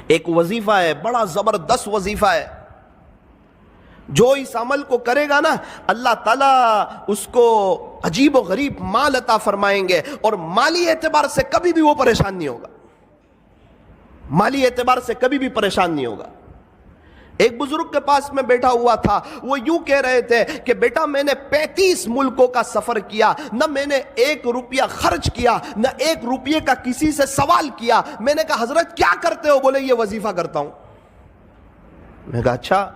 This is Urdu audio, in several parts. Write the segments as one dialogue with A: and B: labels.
A: ایک وظیفہ ہے، بڑا زبردست وظیفہ ہے، جو اس عمل کو کرے گا نا اللہ تعالیٰ اس کو عجیب و غریب مال عطا فرمائیں گے، اور مالی اعتبار سے کبھی بھی وہ پریشان نہیں ہوگا، مالی اعتبار سے کبھی بھی پریشان نہیں ہوگا۔ ایک بزرگ کے پاس میں بیٹھا ہوا تھا، وہ یوں کہہ رہے تھے کہ بیٹا میں نے 35 ملکوں کا سفر کیا، نہ میں نے 1 روپیہ خرچ کیا، نہ 1 روپیے کا کسی سے سوال کیا۔ میں نے کہا حضرت کیا کرتے ہو؟ بولے یہ وظیفہ کرتا ہوں۔ میں نے کہا اچھا۔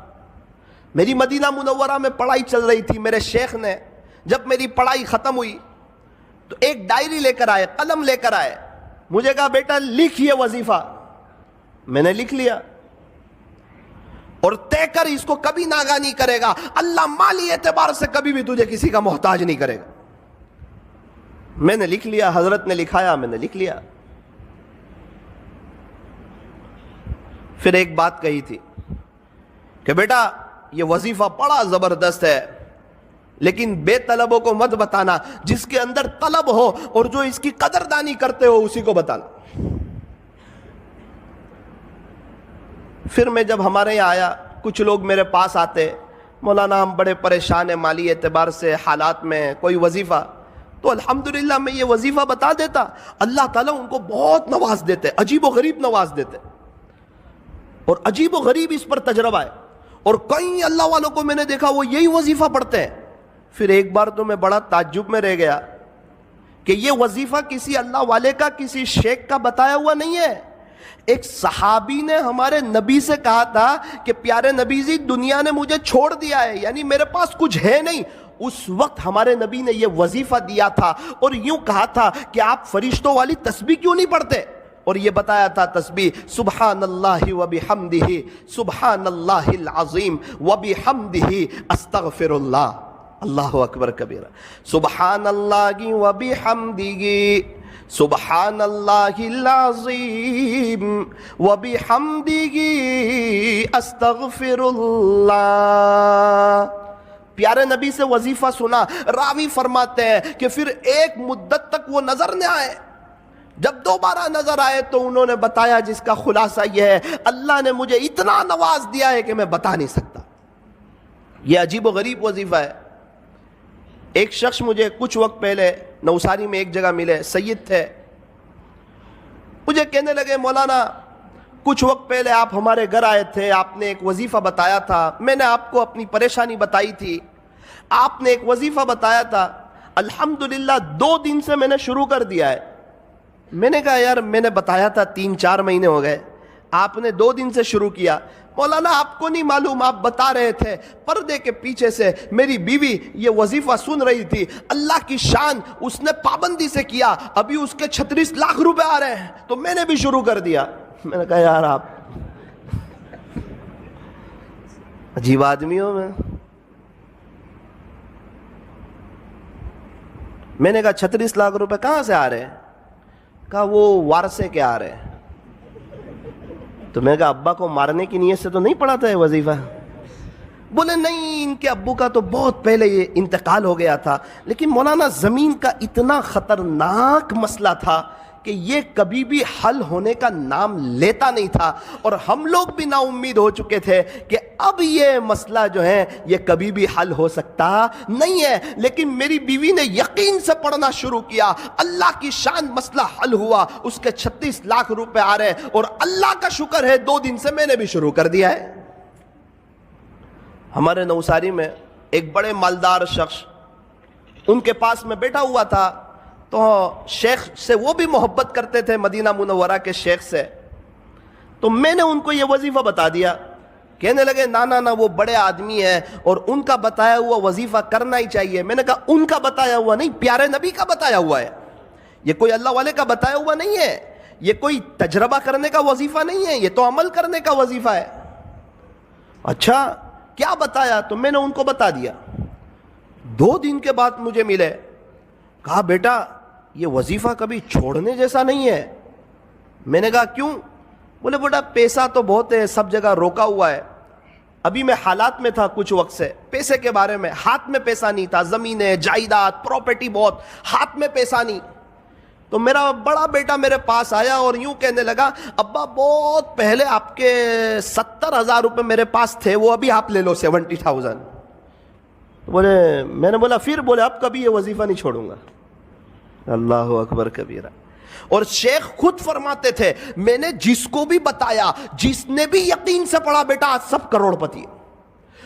A: میری مدینہ منورہ میں پڑھائی چل رہی تھی، میرے شیخ نے جب میری پڑھائی ختم ہوئی تو ایک ڈائری لے کر آئے، قلم لے کر آئے، مجھے کہا بیٹا لکھ یہ وظیفہ۔ میں نے لکھ لیا، اور طے کر اس کو کبھی ناغہ نہیں کرے گا، اللہ مالی اعتبار سے کبھی بھی تجھے کسی کا محتاج نہیں کرے گا۔ میں نے لکھ لیا، حضرت نے لکھایا، میں نے لکھ لیا۔ پھر ایک بات کہی تھی کہ بیٹا یہ وظیفہ بڑا زبردست ہے، لیکن بے طلبوں کو مت بتانا، جس کے اندر طلب ہو اور جو اس کی قدردانی کرتے ہو اسی کو بتانا۔ پھر میں جب ہمارے یہاں آیا، کچھ لوگ میرے پاس آتے، مولانا ہم بڑے پریشان ہیں مالی اعتبار سے، حالات میں کوئی وظیفہ، تو الحمدللہ میں یہ وظیفہ بتا دیتا، اللہ تعالیٰ ان کو بہت نواز دیتے، عجیب و غریب نواز دیتے، اور عجیب و غریب اس پر تجربہ ہے، اور کئی اللہ والوں کو میں نے دیکھا وہ یہی وظیفہ پڑھتے ہیں۔ پھر ایک بار تو میں بڑا تعجب میں رہ گیا کہ یہ وظیفہ کسی اللہ والے کا، کسی شیخ کا بتایا ہوا نہیں ہے۔ ایک صحابی نے ہمارے نبی سے کہا تھا کہ پیارے نبی جی دنیا نے مجھے چھوڑ دیا ہے، یعنی میرے پاس کچھ ہے نہیں۔ اس وقت ہمارے نبی نے یہ وظیفہ دیا تھا، اور یوں کہا تھا کہ آپ فرشتوں والی تسبیح کیوں نہیں پڑھتے، اور یہ بتایا تھا تسبیح سبحان اللہ و بحمدہ، سبحان اللہ العظیم و بحمدہ استغفر اللہ، اللہ اکبر کبیرہ، سبحان اللہ و بحمدہ سبحان اللہ العظیم و بحمدہ استغفر اللہ۔ پیارے نبی سے وظیفہ سنا، راوی فرماتے ہیں کہ پھر ایک مدت تک وہ نظر نہ آئے، جب دوبارہ نظر آئے تو انہوں نے بتایا، جس کا خلاصہ یہ ہے اللہ نے مجھے اتنا نواز دیا ہے کہ میں بتا نہیں سکتا۔ یہ عجیب و غریب وظیفہ ہے۔ ایک شخص مجھے کچھ وقت پہلے نوساری میں ایک جگہ ملے، سید تھے، مجھے کہنے لگے مولانا کچھ وقت پہلے آپ ہمارے گھر آئے تھے، آپ نے ایک وظیفہ بتایا تھا، میں نے آپ کو اپنی پریشانی بتائی تھی، آپ نے ایک وظیفہ بتایا تھا، الحمدللہ 2 دن سے میں نے شروع کر دیا ہے۔ میں نے کہا یار میں نے بتایا تھا 3-4 مہینے ہو گئے، آپ نے 2 دن سے شروع کیا۔ مولانا آپ کو نہیں معلوم، آپ بتا رہے تھے پردے کے پیچھے سے میری بیوی یہ وظیفہ سن رہی تھی، اللہ کی شان اس نے پابندی سے کیا، ابھی اس کے 36 لاکھ روپے آ رہے ہیں، تو میں نے بھی شروع کر دیا۔ میں نے کہا یار آپ عجیب آدمی ہو۔ میں نے کہا 36 لاکھ روپے کہاں سے آ رہے ہیں؟ کہا وہ وارثے کے آ رہے ہیں۔ تو میں نے کہا ابا کو مارنے کی نیت سے تو نہیں پڑھا تھا یہ وظیفہ؟ بولے نہیں، ان کے ابو کا تو بہت پہلے یہ انتقال ہو گیا تھا، لیکن مولانا زمین کا اتنا خطرناک مسئلہ تھا کہ یہ کبھی بھی حل ہونے کا نام لیتا نہیں تھا، اور ہم لوگ بھی نا امید ہو چکے تھے کہ اب یہ مسئلہ جو ہے یہ کبھی بھی حل ہو سکتا نہیں ہے، لیکن میری بیوی نے یقین سے پڑھنا شروع کیا، اللہ کی شان مسئلہ حل ہوا، اس کے 36 لاکھ روپے آ رہے ہیں، اور اللہ کا شکر ہے 2 دن سے میں نے بھی شروع کر دیا ہے۔ ہمارے نوساری میں ایک بڑے مالدار شخص ان کے پاس میں بیٹھا ہوا تھا، تو شیخ سے وہ بھی محبت کرتے تھے، مدینہ منورہ کے شیخ سے، تو میں نے ان کو یہ وظیفہ بتا دیا۔ کہنے لگے نا وہ بڑے آدمی ہیں اور ان کا بتایا ہوا وظیفہ کرنا ہی چاہیے۔ میں نے کہا ان کا بتایا ہوا نہیں، پیارے نبی کا بتایا ہوا ہے، یہ کوئی اللہ والے کا بتایا ہوا نہیں ہے، یہ کوئی تجربہ کرنے کا وظیفہ نہیں ہے، یہ تو عمل کرنے کا وظیفہ ہے۔ اچھا کیا بتایا؟ تو میں نے ان کو بتا دیا۔ 2 دن کے بعد مجھے ملے، کہا بیٹا یہ وظیفہ کبھی چھوڑنے جیسا نہیں ہے۔ میں نے کہا کیوں؟ بولے بیٹا پیسہ تو بہت ہے، سب جگہ روکا ہوا ہے، ابھی میں حالات میں تھا کچھ وقت سے، پیسے کے بارے میں ہاتھ میں پیسہ نہیں تھا، زمینیں جائیداد پراپرٹی بہت، ہاتھ میں پیسہ نہیں، تو میرا بڑا بیٹا میرے پاس آیا اور یوں کہنے لگا ابا بہت پہلے آپ کے 70,000 روپے میرے پاس تھے، وہ ابھی آپ لے لو 70,000۔ بولے، میں نے بولا پھر؟ بولے اب کبھی یہ وظیفہ نہیں چھوڑوں گا۔ اللہ اکبر کبیرہ۔ اور شیخ خود فرماتے تھے میں نے جس کو بھی بتایا، جس نے بھی یقین سے پڑھا بیٹا آج سب کروڑ پتی ہے،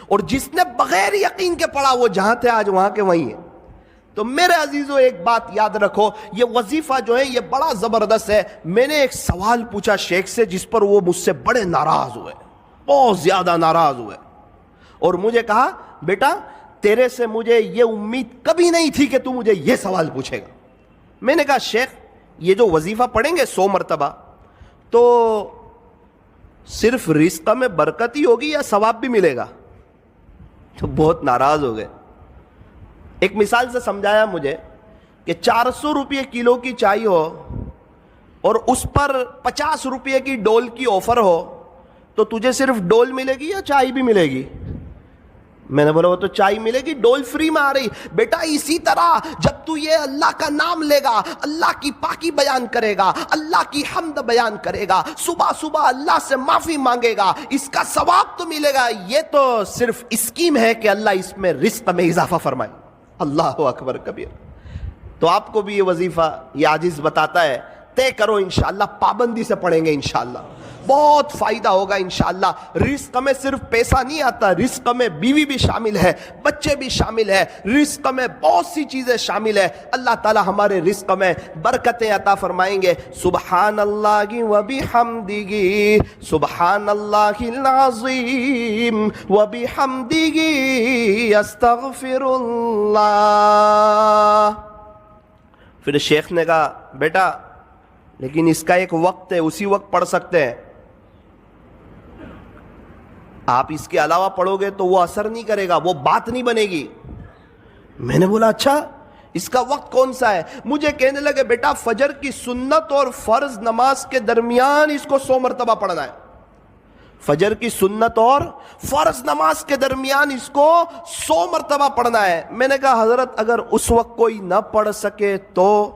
A: اور جس نے بغیر یقین کے پڑھا وہ جہاں تھے آج وہاں کے وہیں ہیں۔ تو میرے عزیزوں ایک بات یاد رکھو، یہ وظیفہ جو ہے یہ بڑا زبردست ہے۔ میں نے ایک سوال پوچھا شیخ سے جس پر وہ مجھ سے بڑے ناراض ہوئے، بہت زیادہ ناراض ہوئے، اور مجھے کہا بیٹا تیرے سے مجھے یہ امید کبھی نہیں تھی کہ تو مجھے یہ سوال پوچھے گا۔ میں نے کہا شیخ یہ جو وظیفہ پڑھیں گے 100 مرتبہ تو صرف رزق میں برکت ہی ہوگی یا ثواب بھی ملے گا؟ تو بہت ناراض ہو گئے۔ ایک مثال سے سمجھایا مجھے کہ 400 روپے کلو کی چائے ہو اور اس پر 50 روپے کی ڈول کی آفر ہو تو تجھے صرف ڈول ملے گی یا چائے بھی ملے گی؟ میں نے بولا وہ تو چائے ملے گی، ڈول فری میں آ رہی۔ بیٹا اسی طرح جب تو یہ اللہ کا نام لے گا، اللہ کی پاکی بیان کرے گا، اللہ کی حمد بیان کرے گا، صبح صبح اللہ سے معافی مانگے گا، اس کا ثواب تو ملے گا۔ یہ تو صرف اسکیم ہے کہ اللہ اس میں رزق میں اضافہ فرمائے۔ اللہ اکبر کبیر۔ تو آپ کو بھی یہ وظیفہ یہ عاجز بتاتا ہے، طے کرو انشاءاللہ، پابندی سے پڑھیں گے انشاءاللہ، بہت فائدہ ہوگا انشاءاللہ۔ رزق میں صرف پیسہ نہیں آتا، رزق میں بیوی بھی شامل ہے، بچے بھی شامل ہے، رزق میں بہت سی چیزیں شامل ہے۔ اللہ تعالی ہمارے رزق میں برکتیں عطا فرمائیں گے۔ سبحان اللہ و بحمدہ، سبحان اللہ العظیم و بحمدہ، استغفر اللہ۔ پھر شیخ نے کہا بیٹا لیکن اس کا ایک وقت ہے، اسی وقت پڑھ سکتے ہیں، آپ اس کے علاوہ پڑھو گے تو وہ اثر نہیں کرے گا، وہ بات نہیں بنے گی۔ میں نے بولا اچھا اس کا وقت کون سا ہے؟ مجھے کہنے لگے بیٹا فجر کی سنت اور فرض نماز کے درمیان اس کو 100 مرتبہ پڑھنا ہے، فجر کی سنت اور فرض نماز کے درمیان اس کو 100 مرتبہ پڑھنا ہے۔ میں نے کہا حضرت اگر اس وقت کوئی نہ پڑھ سکے تو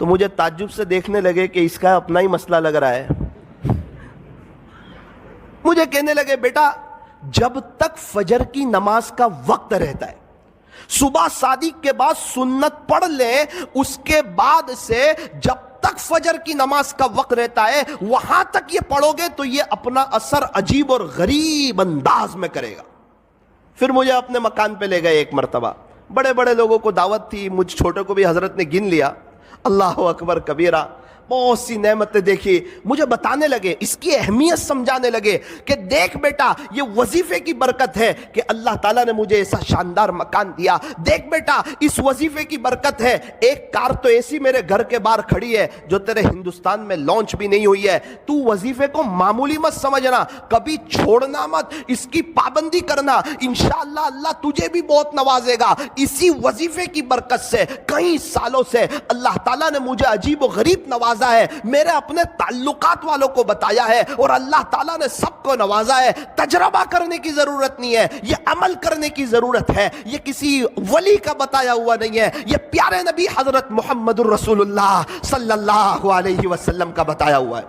A: مجھے تعجب سے دیکھنے لگے کہ اس کا اپنا ہی مسئلہ لگ رہا ہے۔ مجھے کہنے لگے بیٹا جب تک فجر کی نماز کا وقت رہتا ہے، صبح صادق کے بعد سنت پڑھ لیں، اس کے بعد سے جب تک فجر کی نماز کا وقت رہتا ہے وہاں تک یہ پڑھو گے تو یہ اپنا اثر عجیب اور غریب انداز میں کرے گا۔ پھر مجھے اپنے مکان پہ لے گئے ایک مرتبہ، بڑے بڑے لوگوں کو دعوت تھی، مجھ چھوٹے کو بھی حضرت نے گن لیا۔ اللہ اکبر کبیرہ، بہت سی نعمتیں دیکھی، مجھے بتانے لگے، اس کی اہمیت سمجھانے لگے کہ دیکھ بیٹا یہ وظیفے کی برکت ہے کہ اللہ تعالیٰ نے مجھے ایسا شاندار مکان دیا، دیکھ بیٹا اس وظیفے کی برکت ہے ایک کار تو ایسی میرے گھر کے باہر کھڑی ہے جو تیرے ہندوستان میں لانچ بھی نہیں ہوئی ہے۔ تو وظیفے کو معمولی مت سمجھنا، کبھی چھوڑنا مت، اس کی پابندی کرنا، انشاءاللہ اللہ تجھے بھی بہت نوازے گا۔ اسی وظیفے کی برکت سے کئی سالوں سے اللہ تعالیٰ نے مجھے عجیب و غریب نوازا ہے، میرے اپنے تعلقات والوں کو بتایا ہے، اور اللہ تعالیٰ نے سب کو نوازا ہے۔ تجربہ کرنے کی ضرورت نہیں ہے، یہ عمل کرنے کی ضرورت ہے، یہ کسی ولی کا بتایا ہوا نہیں ہے، یہ پیارے نبی حضرت محمد الرسول اللہ صلی اللہ علیہ وسلم کا بتایا ہوا ہے۔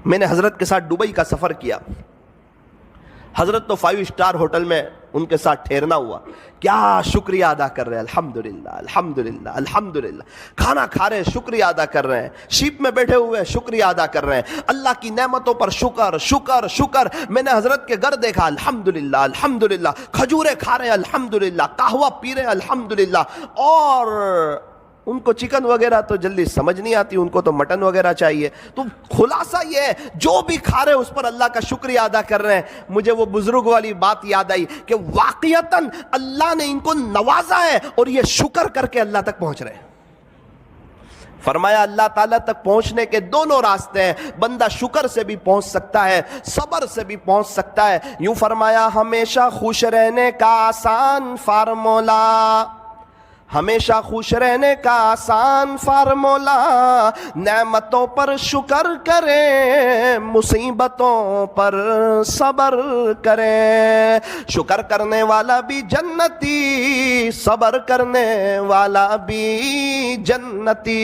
A: میں نے حضرت کے ساتھ دبئی کا سفر کیا، حضرت تو 5 اسٹار ہوٹل میں ان کے ساتھ ٹھہرنا ہوا، کیا شکریہ ادا کر رہے ہیں، الحمدللہ الحمدللہ الحمدللہ، کھانا کھا رہے ہیں شکریہ ادا کر رہے ہیں، شیپ میں بیٹھے ہوئے شکریہ ادا کر رہے ہیں، اللہ کی نعمتوں پر شکر شکر شکر۔ میں نے حضرت کے گھر دیکھا، الحمدللہ الحمدللہ، کھجورے کھا رہے ہیں الحمدللہ، قہوہ پی رہے ہیں الحمدللہ، اور ان کو چکن وغیرہ تو جلدی سمجھ نہیں آتی، ان کو تو مٹن وغیرہ چاہیے۔ تو خلاصہ یہ ہے جو بھی کھا رہے اس پر اللہ کا شکریہ ادا کر رہے ہیں۔ مجھے وہ بزرگ والی بات یاد آئی کہ واقعتاً اللہ نے ان کو نوازا ہے اور یہ شکر کر کے اللہ تک پہنچ رہے ہیں۔ فرمایا اللہ تعالیٰ تک پہنچنے کے دونوں راستے ہیں، بندہ شکر سے بھی پہنچ سکتا ہے، صبر سے بھی پہنچ سکتا ہے۔ یوں فرمایا ہمیشہ خوش رہنے کا آسان فارمولا، ہمیشہ خوش رہنے کا آسان فارمولا، نعمتوں پر شکر کریں، مصیبتوں پر صبر کریں، شکر کرنے والا بھی جنتی، صبر کرنے والا بھی جنتی۔